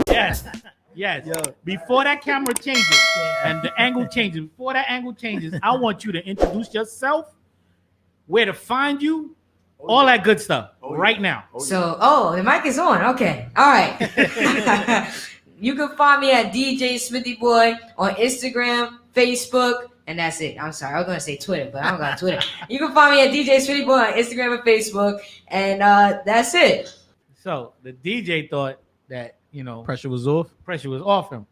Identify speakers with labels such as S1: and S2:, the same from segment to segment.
S1: Yes. Yes. Yo. Before that camera changes and the angle changes, before that angle changes, I want you to introduce yourself, where to find you, all that good stuff right now.
S2: The mic is on. Okay. All right. You can find me at DJ SmithyBoy on Instagram, Facebook, and that's it. I'm sorry. I was going to say Twitter, but I don't got Twitter. You can find me at DJ SmithyBoy on Instagram and Facebook, and that's it.
S1: So the DJ thought that,
S3: Pressure was off.
S1: pressure was off him.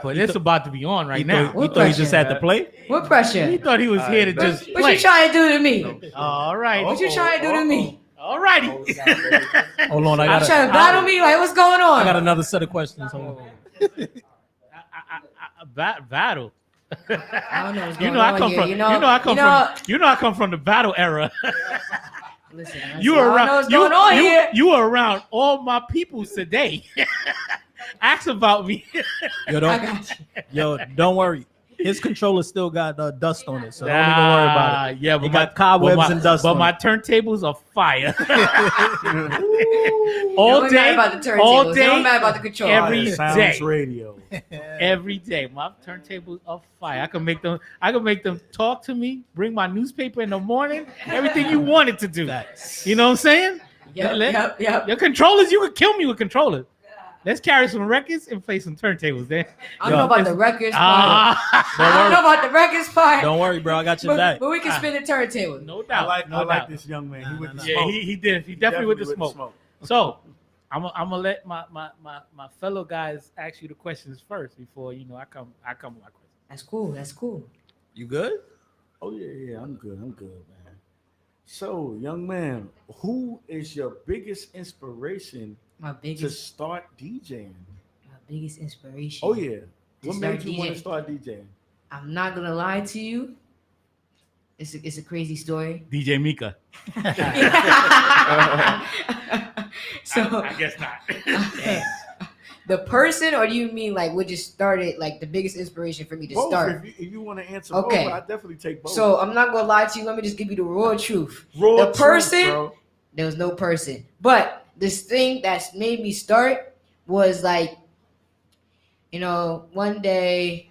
S1: But it's about to be on right now.
S3: He thought he just had to play.
S2: What pressure?
S1: He thought he was here to just
S2: What
S1: play.
S2: you trying to do to me?
S1: All right.
S2: What you trying to do to me?
S1: All righty.
S3: Hold on,
S2: I'm trying to battle me? Like, what's going on?
S3: I got another set of questions. Hold on.
S1: Battle.
S2: I don't know what's
S1: You
S2: going
S1: know I
S2: on
S1: come
S2: here.
S1: from. I come from the battle era.
S2: Listen,
S1: You were
S2: I don't
S1: around.
S2: know what's going on here.
S1: You were around all my peoples today. Ask about me.
S3: Don't worry. His controller still got dust on it, so don't even worry about it.
S1: Yeah, but
S3: it got cobwebs and dust.
S1: But my turntables are fire.
S2: All day, mad about the turntables.
S1: All day,
S2: don't mad about the controller.
S1: Every day,
S4: radio.
S1: Every day, my turntables are fire. I can make them talk to me. Bring my newspaper in the morning. Everything you wanted to do. You know what I'm saying?
S2: Yep.
S1: Your controllers, you could kill me with controllers. Let's carry some records and play some turntables, then.
S2: I don't know about the records part. I don't know about the records part.
S3: Don't worry, bro. I got your back.
S2: But we can spin the turntable.
S1: No doubt.
S4: I like this young man. He with the
S1: Yeah,
S4: smoke.
S1: he did. He definitely with the smoke. So, I'm gonna let my fellow guys ask you the questions first before I come with my questions.
S2: That's cool.
S3: You good?
S4: Oh yeah, I'm good, man. So, young man, who is your biggest inspiration to start DJing?
S2: My biggest inspiration.
S4: Oh yeah. What made you
S2: DJing.
S4: want to start DJing?
S2: I'm not gonna lie to you. It's a crazy story.
S1: DJ Mika.
S2: So
S1: I guess not.
S2: The person, or do you mean like what just started, like the biggest inspiration for me to
S4: Both,
S2: start?
S4: If you want to answer
S2: Okay.
S4: both, I definitely take both.
S2: So I'm not gonna lie to you. Let me just give you the raw truth.
S4: Raw
S2: The person,
S4: truth, bro.
S2: there was no person. But this thing that's made me start was like, one day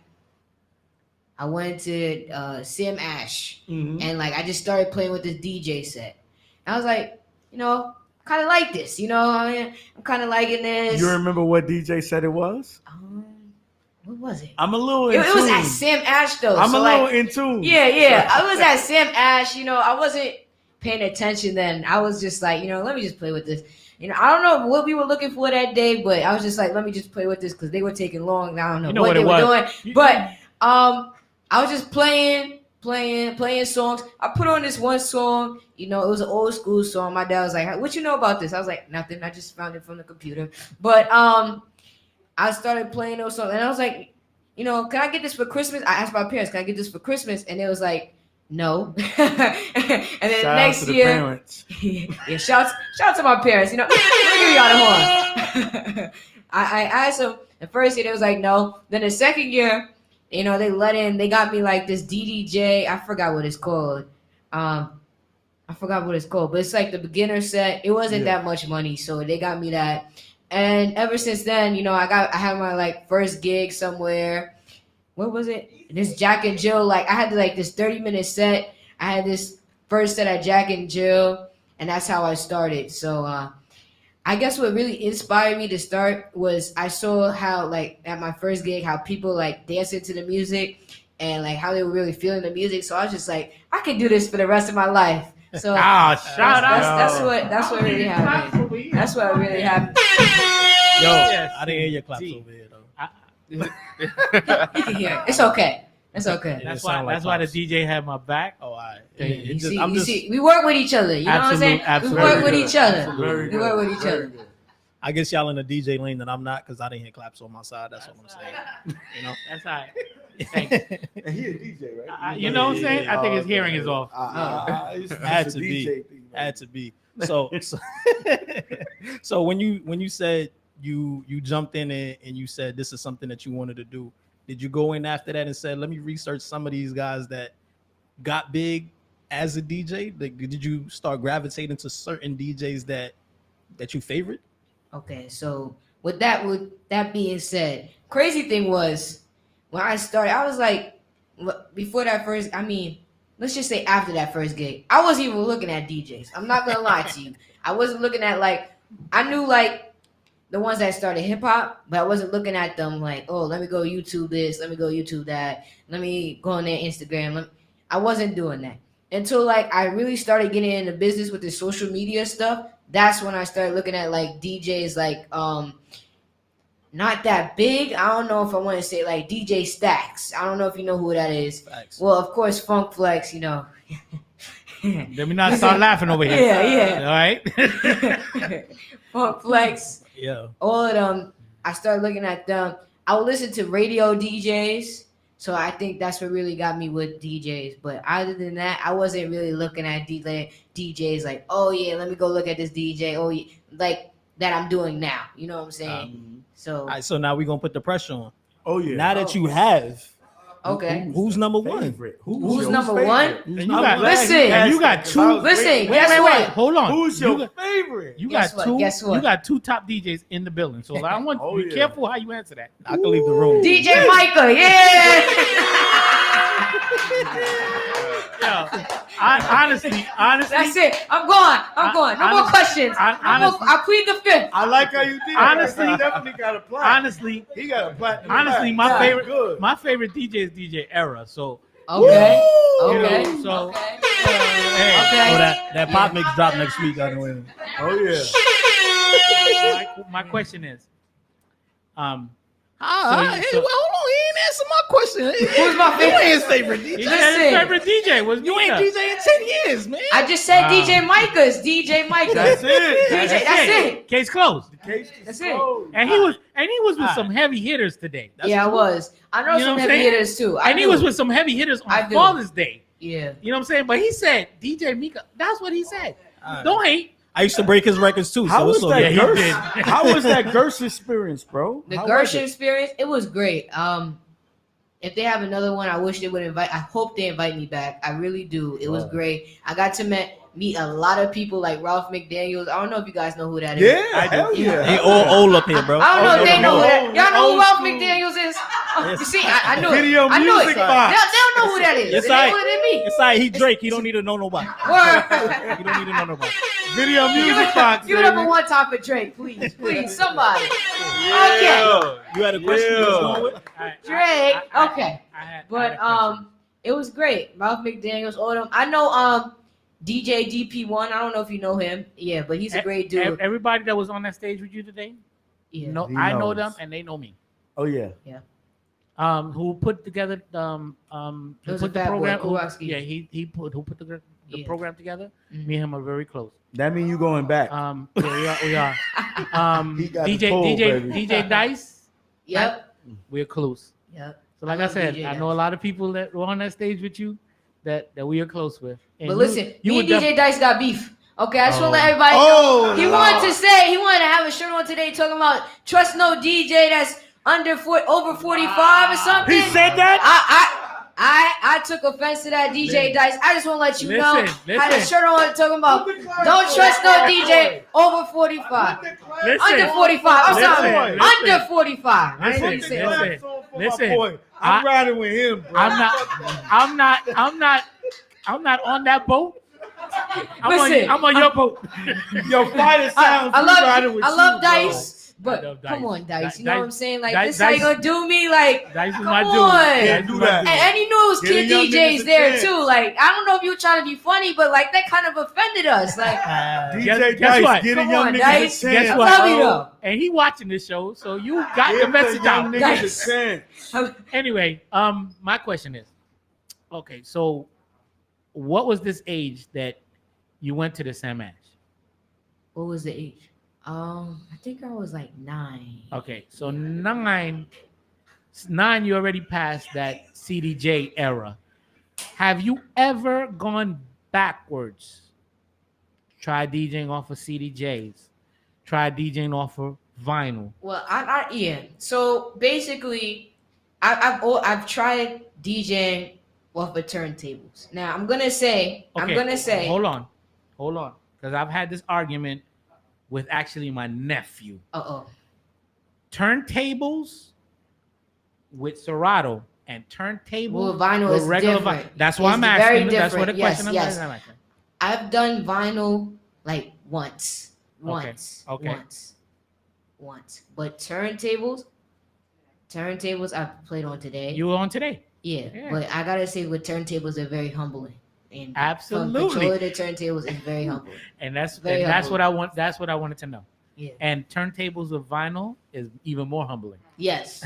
S2: I went to Sam Ash, and like I just started playing with this DJ set. And I was like, I kind of like this, I'm kind of liking this.
S4: You remember what DJ said it was?
S2: What was it?
S4: I'm a little in
S2: It
S4: tune.
S2: was at Sam Ash though.
S4: I'm
S2: so
S4: a little
S2: like,
S4: in tune.
S2: Yeah. I was at Sam Ash. I wasn't paying attention then. I was just like, let me just play with this. I don't know what we were looking for that day, but I was just like, let me just play with this because they were taking long. I don't know what they were doing, but I was just playing songs. I put on this one song. It was an old school song. My dad was like, "What you know about this?" I was like, "Nothing. I just found it from the computer." But I started playing those songs, and I was like, "Can I get this for Christmas?" I asked my parents, "Can I get this for Christmas?" And it was like, "No." And then
S4: Shout
S2: next
S4: out to the
S2: year,
S4: parents.
S2: yeah, shout to my parents. Let me give y'all the horn. I asked them the first year. They was like, "No." Then the second year, they got me like this DDJ. I forgot what it's called. But it's like the beginner set. It wasn't that much money, so they got me that. And ever since then, I had my like first gig somewhere. What was it? This Jack and Jill. Like I had like this 30-minute set. I had this first set at Jack and Jill, and that's how I started. So I guess what really inspired me to start was I saw how like at my first gig how people like dancing to the music and like how they were really feeling the music. So I was just like, I can do this for the rest of my life. So
S1: shout out!
S2: That's what really happened. That's what really happened.
S3: Yo, I didn't hear your claps over here though.
S2: You can hear it. It's okay. It's okay.
S1: That's why the DJ had my back.
S3: Oh, all right.
S2: You see, we work with each other. You know what I'm saying?
S1: Absolutely.
S2: We work with each other.
S4: Very
S2: We
S4: good.
S2: work with each
S4: Very
S2: other.
S4: good.
S3: I guess y'all in the DJ lane that I'm not because I didn't hear claps on my side. That's what I'm saying.
S1: That's all right. Thank you.
S4: And he a DJ, right?
S1: You know what I'm saying? I think his hearing is off.
S3: Had to be. Had to be. So when you said you jumped in it and you said this is something that you wanted to do, did you go in after that and said, let me research some of these guys that got big as a DJ? Like, did you start gravitating to certain DJs that that you favorite?
S2: Okay, so with that being said, crazy thing was when I started, I was like, before that first, I mean, let's just say after that first gig, I wasn't even looking at DJs. I'm not gonna lie to you. I wasn't looking at I knew the ones that started hip hop, but I wasn't looking at them like, oh, let me go YouTube this, let me go YouTube that, let me go on their Instagram. I wasn't doing that until I really started getting into business with the social media stuff. That's when I started looking at DJs not that big. I don't know if I want to say DJ Stacks. I don't know if you know who that is.
S3: Facts.
S2: Well, of course, Funk Flex, you know.
S1: Let me not start laughing over here.
S2: Yeah.
S1: All right.
S2: Funk Flex.
S3: Yeah.
S2: All of them. I started looking at them. I would listen to radio DJs. So I think that's what really got me with DJs. But other than that, I wasn't really looking at DJs like, oh yeah, let me go look at this DJ. Oh yeah, that I'm doing now. You know what I'm saying? So
S3: all right, so now we're gonna put the pressure on.
S4: Oh yeah.
S3: Now that you have,
S2: okay.
S3: who's number one?
S2: Who's number one?
S1: And you got two.
S2: Listen,
S1: Wait,
S2: guess what?
S1: hold on.
S4: Who's your favorite?
S1: You
S2: Guess
S1: got
S2: what?
S1: two.
S2: Guess what?
S1: You got two top DJs in the building. So I want
S4: Oh,
S1: be
S4: yeah.
S1: careful how you answer that.
S3: I can leave the room.
S2: DJ Micah, yeah.
S1: Yeah. Honestly.
S2: That's it. I'm going. No more questions. I plead the fifth.
S4: I like how you did.
S1: Honestly,
S4: he definitely got a plan.
S1: Honestly,
S4: he got a plan.
S1: my favorite,
S4: Good.
S1: my favorite DJ is DJ Era. So
S2: Okay.
S1: you
S2: Okay.
S1: know, so
S2: Okay.
S1: hey,
S3: Oh, that pop mix drop next week. I know.
S4: Oh yeah.
S1: my question is,
S3: Hey, well, hold on. He ain't answer my question.
S2: Who's my favorite?
S3: You ain't favorite
S1: he
S3: DJ.
S1: said his favorite DJ was
S3: You ain't
S1: Mika.
S3: DJ in 10 years, man.
S2: I just said DJ Micah's. DJ Micah.
S4: That's it.
S2: That's it.
S1: Case closed.
S4: The case is
S2: That's it.
S4: closed.
S1: And he was with some heavy hitters today.
S2: Yeah, I was. I know
S1: You know
S2: some
S1: what I'm
S2: heavy
S1: saying?
S2: hitters too.
S1: And he was with some heavy hitters
S2: I
S1: on
S2: do.
S1: Father's Day.
S2: Yeah.
S1: You know what I'm saying? But he said DJ Mika. That's what he said.
S3: Right.
S1: Don't hate.
S3: I used to break his records too.
S4: How
S3: so
S4: was
S3: it's
S4: that
S3: okay.
S1: Gersh?
S4: Gersh? How was that Gersh experience, bro?
S2: The
S4: How
S2: Gersh
S4: was it?
S2: experience, it was great. If they have another one, I wish they would invite. I hope they invite me back. I really do. It was great. I got to meet a lot of people like Ralph McDaniels. I don't know if you guys know who that is.
S4: Yeah, hell
S2: Yeah.
S4: yeah.
S3: They all old up here, bro.
S2: I don't know if they know who that.
S4: Old-
S2: Y'all know who
S4: old
S2: Ralph
S4: school.
S2: McDaniels is? You see, I knew
S4: Video
S2: it. I knew it.
S4: music box.
S2: They'll know who that is.
S3: It's
S2: They
S3: like
S2: know than me.
S3: it's like he Drake. He don't need to know nobody.
S2: Word.
S3: He don't need to know nobody.
S4: Video music box.
S2: Give it up
S4: baby.
S2: for one time for Drake, please, somebody.
S4: Yeah.
S3: You had a question you was going with?
S2: Drake. Okay.
S1: I had
S2: But
S1: a question.
S2: it was great. Ralph McDaniels, all them. I know DJ DP1. I don't know if you know him. Yeah, but he's a great dude.
S1: Everybody that was on that stage with you today,
S2: Yeah.
S1: no,
S4: He
S1: I know
S4: knows.
S1: them and they know me.
S4: Oh yeah.
S1: Who put together
S2: It
S1: who
S2: was
S1: put
S2: a
S1: the
S2: fat boy,
S1: program?
S2: Kowalski.
S1: Yeah, he put the
S2: Yeah.
S1: program together.
S2: Mhm.
S1: Me and him are very close.
S4: That mean you going back?
S1: Yeah, we are.
S4: He got the pull, baby.
S1: DJ Dice.
S2: Yep.
S1: We're close.
S2: Yep.
S1: So like
S2: I
S1: I
S2: love
S1: said,
S2: DJ
S1: I know a lot of people that were on that stage with you that we are close with. And
S2: But listen,
S1: you
S2: me
S1: would
S2: and DJ Dice got beef. Okay, I just want to let
S1: Oh.
S2: everybody
S4: Oh,
S2: know. He
S4: no.
S2: wanted to have a shirt on today talking about trust no DJ that's over 45 or something.
S4: He said that?
S2: I took offense to that, DJ Dice. I just want to let you know.
S1: Listen,
S2: Had a
S1: listen.
S2: shirt on talking about don't trust no DJ over 45.
S1: Listen,
S2: Under 45. I'm
S1: Listen,
S2: sorry.
S1: listen.
S2: Under 45. I didn't
S1: Listen,
S2: even say that.
S1: listen.
S4: Listen, I'm riding with him, bro.
S1: I'm not on that boat.
S2: Listen,
S1: I'm on your boat.
S4: Your fighter sounds.
S2: I
S4: riding with
S2: love
S4: you, bro.
S2: Dice,
S1: I
S2: but
S1: love Dice.
S2: come on, Dice. You know
S1: Dice-
S2: what I'm saying? Like
S1: Dice-
S2: this, how you gonna do me? Like,
S1: Dice is
S2: come
S1: my dude.
S2: on.
S4: Can't do that.
S2: And you knew it was
S4: Get a
S2: kid
S4: young
S2: DJs
S4: nigga
S2: there
S4: chance.
S2: too. Like, I don't know if you were trying to be funny, but like that kind of offended us. Like,
S4: DJ
S1: guess
S4: Dice,
S1: what?
S4: get a
S2: Come
S4: young
S2: on,
S4: nigga
S2: Dice.
S4: a chance.
S1: Guess
S2: I
S1: what?
S2: love you
S4: bro.
S2: though.
S1: And he watching this show, so you got
S4: Give
S1: the message
S4: the young
S1: out.
S4: niggas
S2: Dice.
S4: a chance.
S1: Anyway, my question is, okay, so what was this age that you went to the Sam Ash?
S2: What was the age? I think I was like 9.
S1: Okay, so nine, you already passed that CDJ era. Have you ever gone backwards? Try DJing off of CDJs. Try DJing off of vinyl.
S2: Well, yeah. So basically, I've tried DJing off of turntables. Now I'm gonna say,
S1: Hold on, because I've had this argument with actually my nephew.
S2: Uh-oh.
S1: Turntables with Serato and turntables
S2: Well, vinyl
S1: with
S2: is
S1: regular
S2: different.
S1: That's why
S2: It's
S1: I'm
S2: very
S1: asking. That's what the
S2: different.
S1: question
S2: Yes,
S1: I'm
S2: yes.
S1: asking.
S2: I've done vinyl like once.
S1: Okay.
S2: But turntables I've played on today.
S1: You were on today.
S2: Yeah, but I gotta say, with turntables, they're very humbling. And
S1: Absolutely.
S2: controlling the turntables is very humbling.
S1: And that's
S2: Very
S1: what I want. That's what I wanted to know.
S2: Yeah.
S1: And turntables of vinyl is even more humbling.
S2: Yes.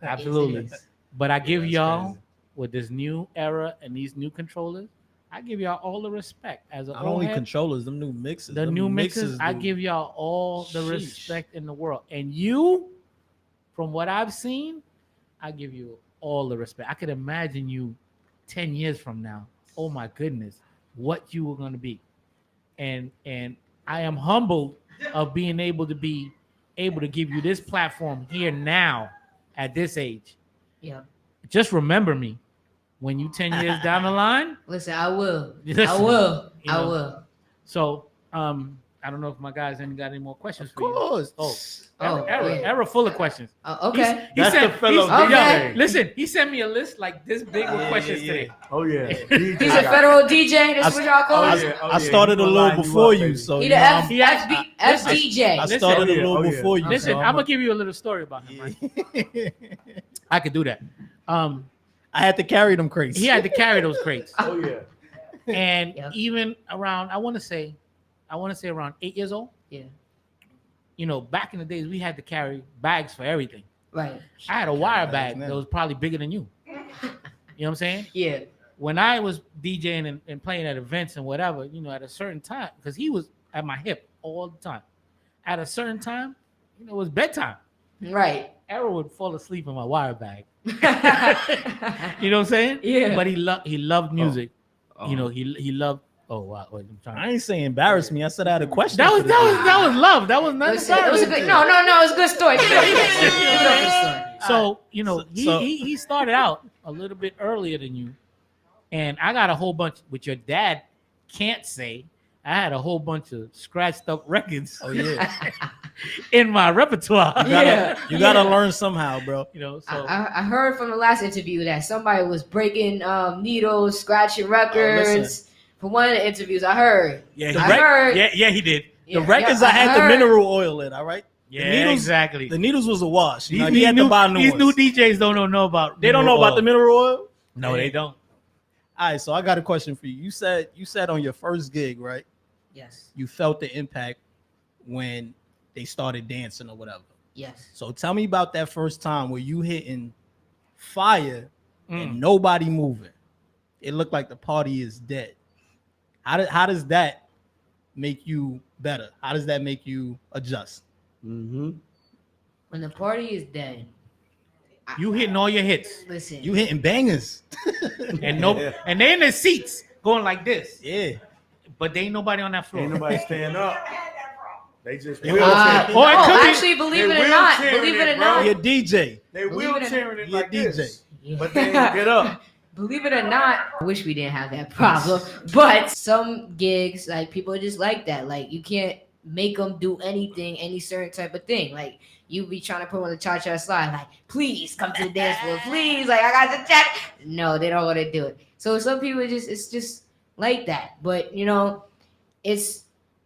S1: Absolutely.
S2: Yes, it is.
S1: But I give y'all
S3: crazy.
S1: with this new era and these new controllers, I give y'all all the respect as a
S3: Not only
S1: old head.
S3: controllers, them new mixes.
S1: The
S3: them
S1: new mixes, I
S3: dude.
S1: give y'all all the
S3: Sheesh.
S1: respect in the world. And you, from what I've seen, I give you all the respect. I could imagine you 10 years from now. Oh my goodness, what you were going to be. And I am humbled of being able to give you this platform here now at this age.
S2: Yeah.
S1: Just remember me when you 10 years down the line.
S2: Listen, I will.
S1: Listen,
S2: I will.
S1: you know.
S2: I will.
S1: So, I don't know if my guys ain't got any more questions
S3: Of
S1: for you.
S3: course.
S1: Error full of questions.
S2: Okay.
S1: He
S4: That's
S1: said,
S4: the fellow
S2: Okay.
S4: DJ.
S1: listen, he sent me a list like this big with questions today.
S4: Oh yeah.
S2: He's a federal DJ. That's what y'all call him.
S3: I started a little before you, so
S2: He
S3: you
S2: the
S3: know,
S2: F,
S1: He has-
S2: FDJ.
S3: I
S1: Listen.
S3: started a
S4: Oh, yeah.
S3: little
S4: Oh, yeah.
S3: before you.
S1: Listen,
S3: so
S1: I'm gonna give you a little story about him. Right? I could do that.
S3: I had to carry them crates.
S1: He had to carry those crates,
S4: Oh yeah.
S1: and
S2: Yep.
S1: even around, I want to say around 8 years old.
S2: Yeah.
S1: You know, back in the days, we had to carry bags for everything.
S2: Right.
S1: I had a wire
S3: bags
S1: bag
S3: now.
S1: that was probably bigger than you. You know what I'm saying?
S2: Yeah.
S1: When I was DJing and playing at events and whatever, you know, at a certain time, because he was at my hip all the time. At a certain time, you know, it was bedtime.
S2: Right.
S1: Errol would fall asleep in my wire bag. You know what I'm saying?
S2: Yeah.
S1: But he loved music.
S4: Oh.
S1: You know, he loved. Oh wow! Wait, I'm trying.
S3: I ain't saying embarrass me. I said I had a question.
S1: That was
S3: for this dude.
S1: love. That was not.
S2: It was a good. No. It was a good story. Give it up, good story.
S1: So you know,
S3: So-
S1: he started out a little bit earlier than you, and I got a whole bunch. Which your dad can't say. I had a whole bunch of scratched up records.
S3: Oh yeah.
S1: In my repertoire.
S3: You gotta learn somehow, bro.
S1: You know, so
S2: I heard from the last interview that somebody was breaking needles, scratching records.
S3: listen.
S2: From one of the interviews, I heard.
S1: yeah,
S2: I heard.
S1: yeah, he did.
S3: The records I had the
S2: heard.
S3: mineral oil in. All right.
S1: Yeah,
S3: the needles,
S1: exactly.
S3: The needles was a wash. You know,
S1: These
S3: he had to buy new
S1: these
S3: ones.
S1: new DJs don't know about.
S3: They don't know about the mineral oil.
S1: No, they don't.
S3: All right, so I got a question for you. You said on your first gig, right?
S2: Yes.
S3: You felt the impact when they started dancing or whatever.
S2: Yes.
S3: So tell me about that first time where you hitting fire
S1: Mm.
S3: and nobody moving. It looked like the party is dead. How does that make you better? How does that make you adjust?
S4: Mm-hmm.
S2: When the party is dead.
S1: You hitting all your hits,
S2: Listen.
S3: You hitting bangers.
S1: and and they in their seats going like this,
S3: Yeah.
S1: but they ain't nobody on that floor.
S4: Ain't nobody stand up. They just
S1: Or it could be-
S2: actually, believe it
S4: they
S2: or not,
S4: wheelchairing
S2: believe it
S4: it,
S2: or
S4: bro.
S2: not,
S3: You're DJ.
S4: They
S2: Believe it or-
S4: wheelchairing it
S3: You're
S4: like
S3: DJ.
S4: this, but they ain't get up.
S2: believe it or not, I wish we didn't have that problem. But some gigs, like people are just like that. Like you can't make them do anything, any certain type of thing. Like you be trying to put on the cha-cha slide, like please come to the dance floor, please. Like I got the chat. No, they don't want to do it. So some people it's just like that. But you know, it's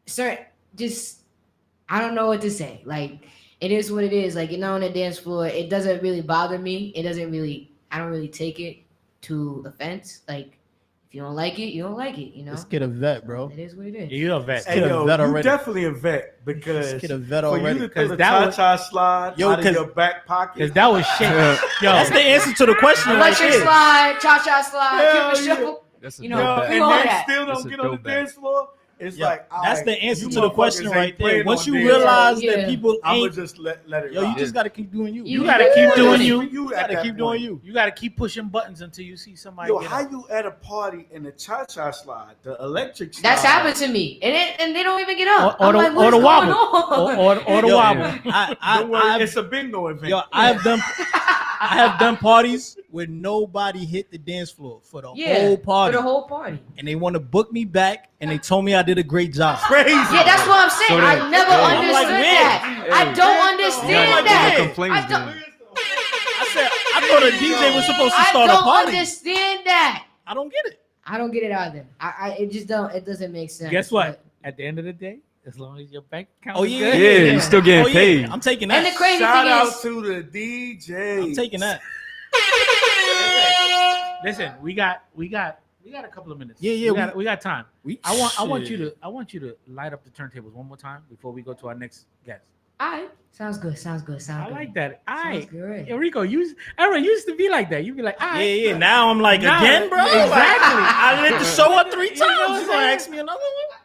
S2: certain. Just I don't know what to say. Like it is what it is. Like you're not on the dance floor. It doesn't really bother me. It doesn't really. I don't really take it to offense. Like if you don't like it, you don't like it. You know.
S3: Let's get a vet, bro.
S2: It is what it is.
S1: You're a vet.
S4: Hey,
S3: Get a
S4: yo,
S3: vet
S4: you
S3: already.
S4: definitely a vet because
S3: Let's get a vet
S4: for
S3: already.
S4: you to throw the
S1: that was-
S4: cha-cha slide
S3: Yo,
S4: out of
S3: 'cause-
S4: your back pocket.
S1: Because that was shit. Yo,
S3: That's the answer to the question right
S2: Electric
S3: there.
S2: slide, cha-cha slide,
S4: Hell
S2: Cupid
S4: yeah.
S2: shuffle.
S5: That's a
S2: You
S5: dope
S2: know,
S4: Yo,
S5: bet.
S2: we
S4: and
S2: all
S4: they
S2: that.
S4: still
S5: That's
S4: don't
S5: a
S4: get on the
S5: dope bet.
S4: dance floor. It's
S3: Yeah,
S4: like
S3: that's
S4: all
S3: the
S4: right,
S3: answer
S4: you
S3: to the question
S4: motherfuckers
S3: right
S4: ain't
S3: there.
S4: playing
S3: Once
S4: on
S3: you
S4: dance.
S3: realize
S2: Yeah.
S3: that people
S4: I'ma
S3: ain't,
S4: just let it
S3: yo, you
S4: rock.
S3: just gotta keep doing you.
S1: You gotta keep doing you.
S4: You
S3: gotta
S4: at that
S3: keep doing
S4: point.
S3: you.
S1: You got to keep pushing buttons until you see somebody
S4: Yo,
S1: get
S4: how
S1: up.
S4: you at a party in the cha-cha slide, the electric slide?
S2: That's happened to me, and they don't even get up.
S1: Or
S2: I'm
S1: the-
S2: like,
S1: or
S2: what's
S1: the
S2: going
S1: wobble.
S2: on?
S1: Or the
S3: Yo,
S1: wobble.
S3: Don't
S4: Don't worry, it's a bingo event.
S3: I have done parties where nobody hit the dance floor for the whole party.
S2: For the whole party.
S3: And they want to book me back, and they told me I did a great job.
S4: Crazy.
S2: Yeah, that's what I'm saying. I never understood that. I don't understand that.
S5: Complaints,
S3: I said, I thought a DJ was supposed to start a
S2: I don't
S3: party.
S2: understand that.
S3: I don't get it.
S2: I don't get it either. It doesn't make sense.
S1: Guess what? At the end of the day, as long as your bank account
S3: Oh
S1: is
S3: yeah,
S1: good,
S5: Yeah, you're still getting paid.
S3: I'm taking that.
S2: And the crazy
S4: Shout
S2: thing
S4: out
S2: is,
S4: to the DJ.
S3: I'm taking that.
S1: listen, we got a couple of minutes.
S3: Yeah,
S1: we got time. I want you
S3: Shit.
S1: to light up the turntables one more time before we go to our next guest.
S2: all right, sounds good.
S1: I like that. All right,
S2: good.
S1: Enrico, you used to be like that. You'd be like, all right.
S3: Yeah. Now I'm like,
S1: Now-
S3: again, bro.
S1: Exactly.
S3: I lit the show up 3 times.
S1: You know what I'm
S3: You gonna
S1: saying?
S3: ask me another one?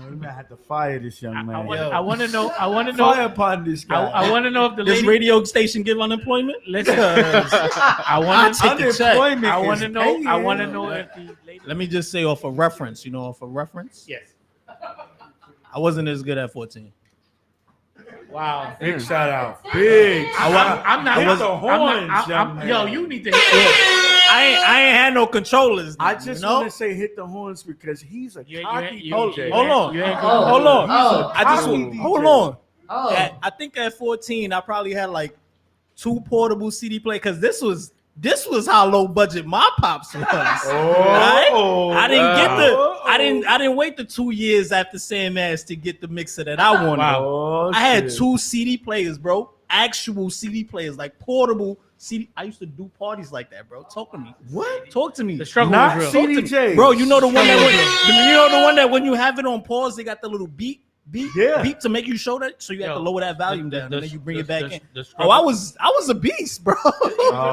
S4: You might have to fire this young man.
S1: I want to know.
S4: Fire upon this guy.
S1: I want to know if the
S3: This
S1: lady.
S3: radio station give unemployment?
S1: Listen, I want to
S3: take a check.
S4: Unemployment
S1: I want
S4: is
S1: to know.
S4: paying.
S1: I want to know if the lady.
S3: Let me just say off a reference. Off a reference.
S1: Yes.
S3: I wasn't as good at 14.
S1: Wow.
S4: Big shout out. Big.
S1: I'm not.
S4: Hit
S1: I'm
S4: the
S1: not-
S4: horns,
S1: I'm-
S4: young man.
S1: yo, you need to.
S3: I ain't had no controllers.
S4: I just
S3: you know?
S4: want to say hit the horns because he's a cocky DJ.
S3: Hold on.
S1: You ain't
S2: Oh.
S3: Hold on.
S2: Oh.
S3: I just
S4: Cocky
S3: hold
S4: DJ.
S3: on.
S2: Oh,
S3: I think at 14, I probably had like 2 portable CD play because this was how low budget my pops was. Right? I didn't get I didn't wait the 2 years after Sam Ass to get the mixer that I wanted.
S4: Oh,
S3: I had
S4: shit.
S3: 2 CD players, bro. Actual CD players, like portable CD. I used to do parties like that, bro. Talk to me.
S4: What?
S3: Talk to me.
S1: The struggle
S4: Not
S1: was real.
S4: CDJ.
S3: Bro, you know the one that when you have it on pause, they got the little beep to make you show that. So you have to lower that volume down, and then you bring it back in. Oh, I was a beast, bro.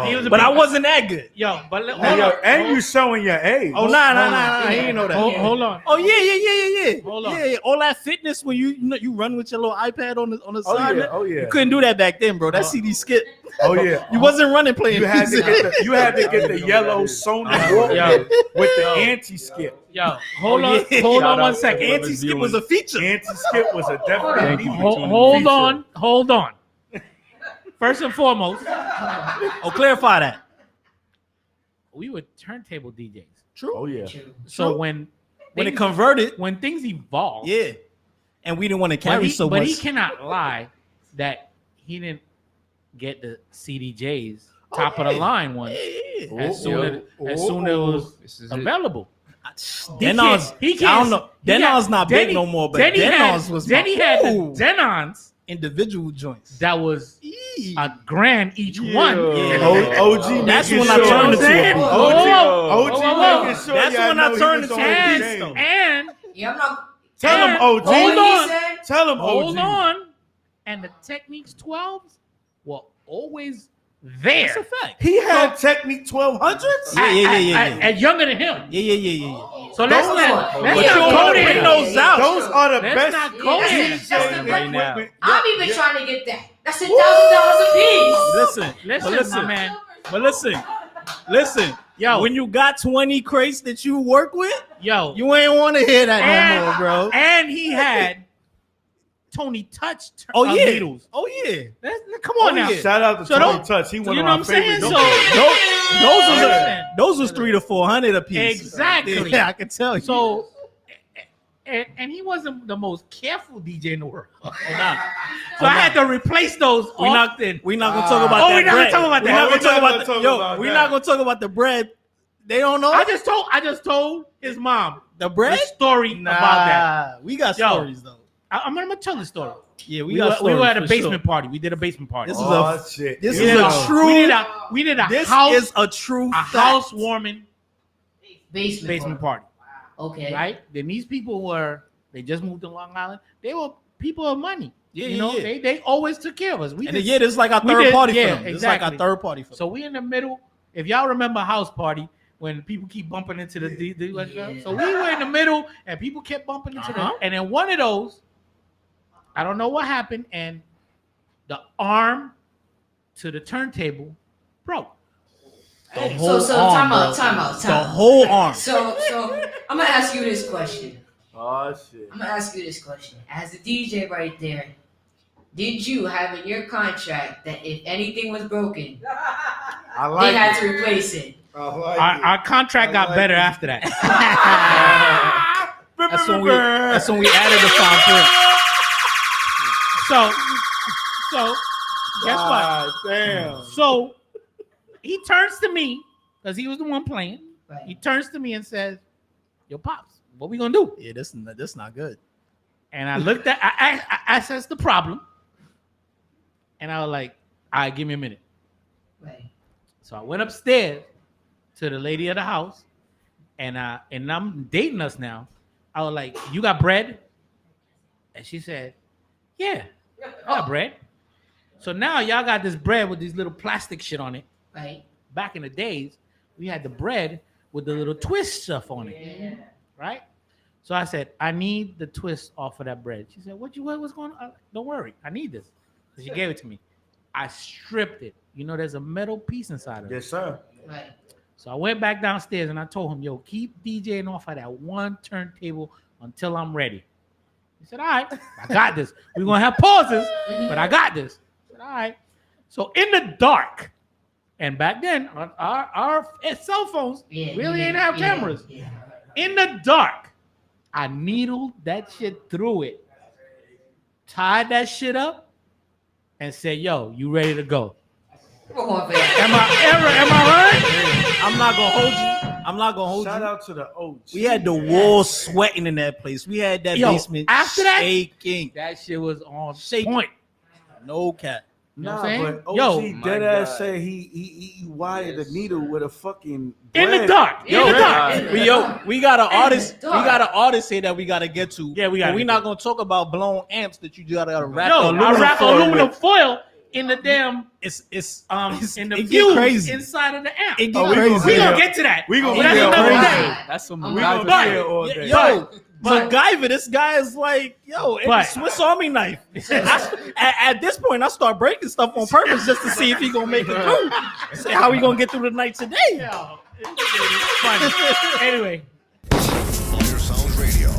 S1: He was a
S3: But I
S1: big-
S3: wasn't that good.
S1: Yo, but hold
S4: Hey, yo,
S1: on.
S4: and you showing your age.
S3: Oh, nah. He ain't know that.
S1: Hold on.
S3: Oh yeah.
S1: Hold on.
S3: Yeah. All that fitness when you run with your little iPad on the
S4: Oh,
S3: side.
S4: yeah.
S3: man.
S4: Oh, yeah.
S3: You couldn't do that back then, bro. That CD skip.
S4: Oh yeah.
S3: You wasn't running playing.
S4: You had to
S3: music.
S4: get the yellow Sony Walkman with the anti-skip.
S1: Yo, hold on one second.
S3: Anti-skip was a feature.
S4: Anti-skip was a definite
S1: Hold on. First and foremost,
S3: Oh, clarify that.
S1: we were turntable DJs.
S3: True.
S4: Oh yeah.
S1: So
S3: True.
S1: when
S3: When it converted,
S1: when things evolved,
S3: yeah. And we didn't want to
S1: but
S3: carry
S1: he,
S3: so
S1: but
S3: much.
S1: he cannot lie that he didn't get the CDJs top of the line ones
S3: Yeah.
S1: as soon as it was
S5: This is it.
S1: available.
S3: Denon's,
S1: He
S3: I
S1: can't.
S3: don't know.
S1: he got-
S3: Denon's not
S1: then
S3: big
S1: he-
S3: no more, but
S1: then he
S3: Denon's
S1: had,
S3: was
S1: then he had the
S3: Ooh.
S1: Denons
S3: individual joints.
S1: that was
S3: Eee.
S1: a grand each one.
S3: Yeah.
S4: OG.
S3: That's
S4: making
S3: when I
S4: sure.
S3: turned into a beast.
S4: OG
S1: Whoa.
S4: making sure
S3: That's
S4: y'all
S3: when I
S4: know he
S3: turned
S4: was
S3: into
S4: on
S3: a
S4: the
S3: beast,
S4: game.
S3: though.
S1: And
S2: yeah, I'm not.
S4: Tell him OG.
S1: Hold on.
S4: Tell him
S1: hold
S4: OG.
S1: on. And the Techniques 12s were always there.
S3: That's a fact.
S4: He had Technique 1200s.
S3: Yeah.
S1: At younger than him.
S3: Yeah.
S1: So let's
S2: Hold
S1: not
S2: on.
S1: let's
S2: But
S1: not
S2: you
S1: go
S2: don't
S1: there.
S3: bring those out.
S4: Those are the
S1: Let's
S4: best.
S1: not go
S2: Yeah,
S1: there.
S2: that's the
S5: right now.
S2: I'm even trying to get that. That's $1,000 a piece.
S1: Listen, my man.
S3: But listen.
S1: Yo.
S3: When you got 20 crates that you work with,
S1: Yo.
S3: you ain't want to hear that no more, bro.
S1: And he had Tony Touch needles.
S3: Oh yeah.
S1: Come on now.
S3: yeah.
S4: Shout out to
S1: So
S4: Tony
S1: don't-
S4: Touch. He
S1: so
S4: one
S1: you
S4: of
S1: know
S4: my
S1: what I'm saying?
S4: favorites.
S1: So
S3: Those was 300 to 400 a piece.
S1: Exactly.
S3: Yeah, I can tell you.
S1: So and he wasn't the most careful DJ in the world. So I had to replace those
S3: We're not
S1: often.
S3: gonna talk about that.
S1: we're not gonna
S3: bread.
S1: talk about
S3: We're
S1: that.
S3: not gonna
S4: We're
S3: talk
S4: not
S3: about
S4: gonna talk
S3: yo.
S4: about
S3: We're
S4: that.
S3: not gonna talk about the bread. They don't know
S1: I just told his mom
S3: the
S1: the
S3: bread.
S1: story about that.
S3: We got
S1: Yo.
S3: stories though.
S1: I'm gonna tell the story.
S3: Yeah,
S1: We were
S3: stories
S1: at a
S3: for
S1: basement
S3: sure.
S1: party. We did a basement party.
S3: This is
S4: Oh shit.
S3: This
S1: We
S3: is
S1: did
S3: a true.
S1: we did a
S3: This
S1: house
S3: is a true
S1: a
S3: fact.
S1: housewarming
S2: Basement.
S1: party.
S2: Okay.
S1: Right? Then these people they just moved to Long Island. They were people of money.
S3: Yeah,
S1: you know,
S3: yeah.
S1: they always took care of us. We
S3: And
S1: just-
S3: yeah, this is like our
S1: we
S3: third
S1: did-
S3: party
S1: yeah,
S3: for them. It's like
S1: exactly.
S3: our third party for them.
S1: So we in the middle. If y'all remember house party when people keep bumping into the so we were in the middle and people kept bumping into them. And then one of those, I don't know what happened, and the arm to the turntable broke.
S2: Hey, so time out.
S3: The whole arm.
S2: So I'm gonna ask you this question.
S4: Oh shit.
S2: I'm gonna ask you this question. As a DJ right there, did you have in your contract that if anything was broken, they had to replace it.
S1: Our contract got better after that.
S3: That's when we added the fine print.
S1: So guess what?
S4: Damn.
S1: So he turns to me because he was the one playing.
S2: Right.
S1: He turns to me and says, "Yo, pops, what we gonna do?"
S3: Yeah, this not good.
S1: And I looked at, I assessed the problem, and I was like, "All right, give me a minute."
S2: Right.
S1: So I went upstairs to the lady of the house, and I'm dating us now. I was like, "You got bread?" And she said, "Yeah, I got bread." So now y'all got this bread with these little plastic shit on it.
S2: Right.
S1: Back in the days, we had the bread with the little twist stuff on it.
S2: Yeah.
S1: Right? So I said, "I need the twist off of that bread." She said, what's going on? Don't worry, I need this. So she gave it to me. I stripped it. You know, there's a metal piece inside of it.
S4: Yes, sir.
S2: Right.
S1: So I went back downstairs and I told him, "Yo, keep DJing off of that one turntable until I'm ready." He said, "All right, I got this. We're going to have pauses, but I got this." I said, "All right." So in the dark, and back then, our cell phones really ain't have cameras.
S2: Yeah.
S1: In the dark, I needled that shit through it, tied that shit up, and said, "Yo, you ready to go?"
S2: Come on, man.
S1: Am I right?
S3: I'm not gonna hold
S4: Shout
S3: you.
S4: out to the OG.
S3: We had the walls sweating in that place. We had that basement
S1: after that,
S3: shaking.
S1: that shit was on
S3: Shaking.
S1: point.
S3: No cap.
S1: You know
S4: Nah,
S1: what I'm saying?
S4: but OG
S1: Yo,
S4: deadass said he wired the needle with a fucking
S1: in the
S4: bread.
S1: dark. In the dark.
S3: We got an artist. We
S2: dark.
S3: got an artist here that we gotta get to.
S1: Yeah, we gotta
S3: But we're
S1: get
S3: not
S1: to.
S3: gonna talk about blown amps that you gotta wrap.
S1: Yo, I wrap
S3: foil
S1: aluminum
S3: with.
S1: foil in the damn
S3: It's
S1: in the
S3: it get
S1: fuse
S3: crazy.
S1: inside of the amp.
S3: It
S4: Oh,
S3: get
S4: we
S3: crazy.
S4: gonna
S1: We
S4: Yeah.
S1: gonna get to that.
S4: We gonna
S1: But
S4: be
S1: that's
S4: there
S1: another
S4: all
S1: day.
S4: day.
S5: That's some
S4: We gonna
S1: But-
S4: be here all day.
S3: Yo,
S1: But-
S3: MacGyver, this guy is like, it's
S1: But-
S3: a Swiss Army knife. At this point, I start breaking stuff on purpose just to see if he gonna make it through. Say how we gonna get through the night today.
S1: Yo, it's funny. Anyway,
S6: Fire Sound Radio.